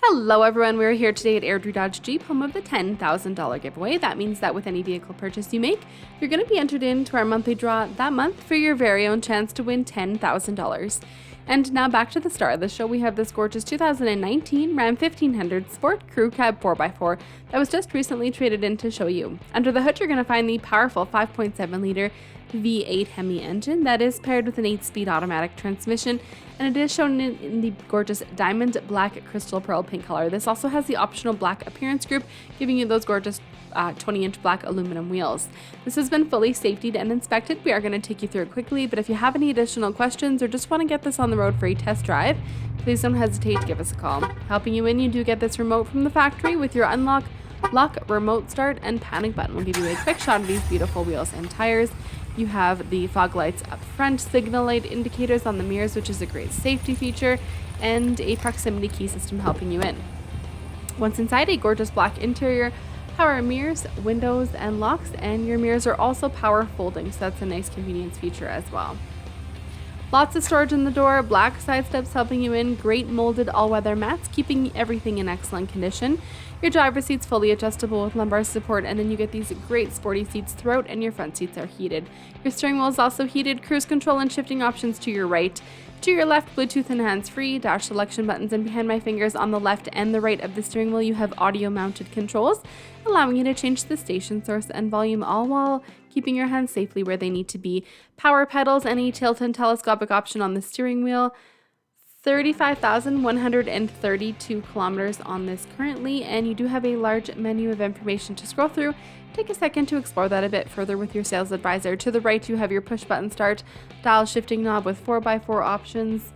Hello everyone, we're here today at Airdrie Dodge Jeep, home of the $10,000 giveaway. That means that with any vehicle purchase you make, you're going to be entered into our monthly draw that month for your very own chance to win $10,000. And now back to the star of the show, we have this gorgeous 2019 Ram 1500 Sport Crew Cab 4x4 that was just recently traded in to show you. Under the hood, you're going to find the powerful 5.7 liter V8 HEMI engine that is paired with an 8-speed automatic transmission, and it is shown in the gorgeous diamond black crystal pearl pink color. This also has the optional black appearance group, giving you those gorgeous 20-inch black aluminum wheels. This has been fully safetied and inspected. We are going to take you through it quickly, but if you have any additional questions or just want to get this on the road for a test drive, please don't hesitate to give us a call. Helping you in, you do get this remote from the factory with your unlock, lock, remote start, and panic button. We'll give you a quick shot of these beautiful wheels and tires. You have the fog lights up front, signal light indicators on the mirrors, which is a great safety feature, and a proximity key system helping you in. Once inside, a gorgeous black interior, power mirrors, windows, and locks, and your mirrors are also power folding, so that's a nice convenience feature as well. Lots of storage in the door, black side steps helping you in, great molded all-weather mats keeping everything in excellent condition. Your driver's seat's fully adjustable with lumbar support, and then you get these great sporty seats throughout, and your front seats are heated. Your steering wheel is also heated, cruise control and shifting options to your right. To your left, Bluetooth and hands-free, dash selection buttons, and behind my fingers on the left and the right of the steering wheel, you have audio-mounted controls, allowing you to change the station source and volume, all while keeping your hands safely where they need to be. Power pedals and a tilt and telescopic option on the steering wheel. 35,132 kilometers on this currently, and you do have a large menu of information to scroll through. Take a second to explore that a bit further with your sales advisor. To the right, you have your push button start, dial shifting knob with 4x4 options,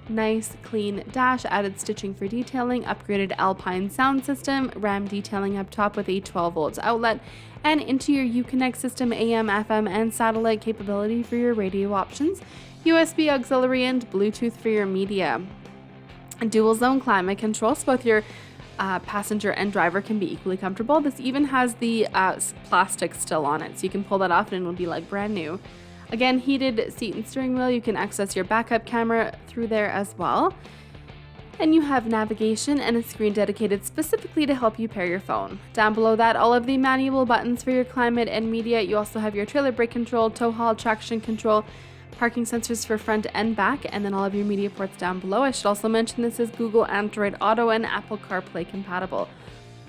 nice clean dash, added stitching for detailing, upgraded ALPINE sound system, RAM detailing up top with a 12 volts outlet, and into your UCONNECT system, AM, FM, and satellite capability for your radio options, USB auxiliary, and Bluetooth for your media. Dual zone climate control, so both your passenger and driver can be equally comfortable. This even has the plastic still on it, so you can pull that off and it'll be like brand new. Again, heated seat and steering wheel. You can access your backup camera through there as well. And you have navigation and a screen dedicated specifically to help you pair your phone. Down below that, all of the manual buttons for your climate and media. You also have your trailer brake control, tow haul, traction control, parking sensors for front and back, and then all of your media ports down below. I should also mention this is Google Android Auto and Apple CarPlay compatible.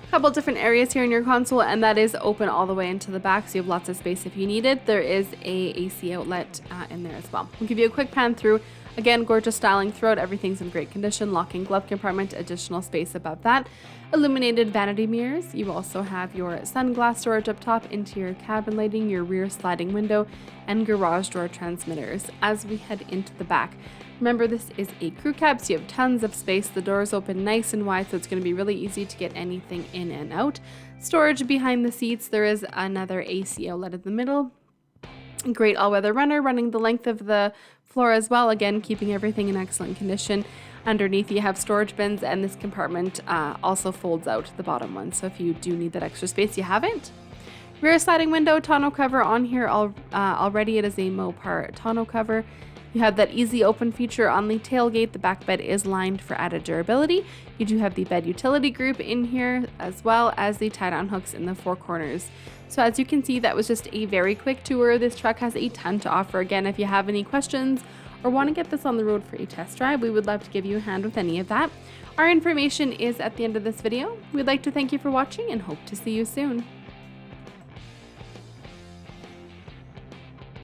A couple different areas here in your console, and that is open all the way into the back, so you have lots of space if you need it. There is a AC outlet in there as well. We'll give you a quick pan through. Again, gorgeous styling throughout, everything's in great condition. Locking glove compartment, additional space above that. Illuminated vanity mirrors. You also have your sunglass storage up top, interior cabin lighting, your rear sliding window, and garage door transmitters. As we head into the back, remember this is a crew cab, so you have tons of space. The doors open nice and wide, so it's going to be really easy to get anything in and out. Storage behind the seats. There is another AC outlet in the middle. Great all-weather runner running the length of the floor as well, again keeping everything in excellent condition. Underneath you have storage bins, and this compartment also folds out, the bottom one, so if you do need that extra space, you have it. Rear sliding window, tonneau cover on here already. It is a MOPAR tonneau cover. You have that easy open feature on the tailgate. The back bed is lined for added durability. You do have the bed utility group in here, as well as the tie-down hooks in the four corners. So as you can see, that was just a very quick tour. This truck has a ton to offer. Again, if you have any questions or want to get this on the road for a test drive, we would love to give you a hand with any of that. Our information is at the end of this video. We'd like to thank you for watching and hope to see you soon.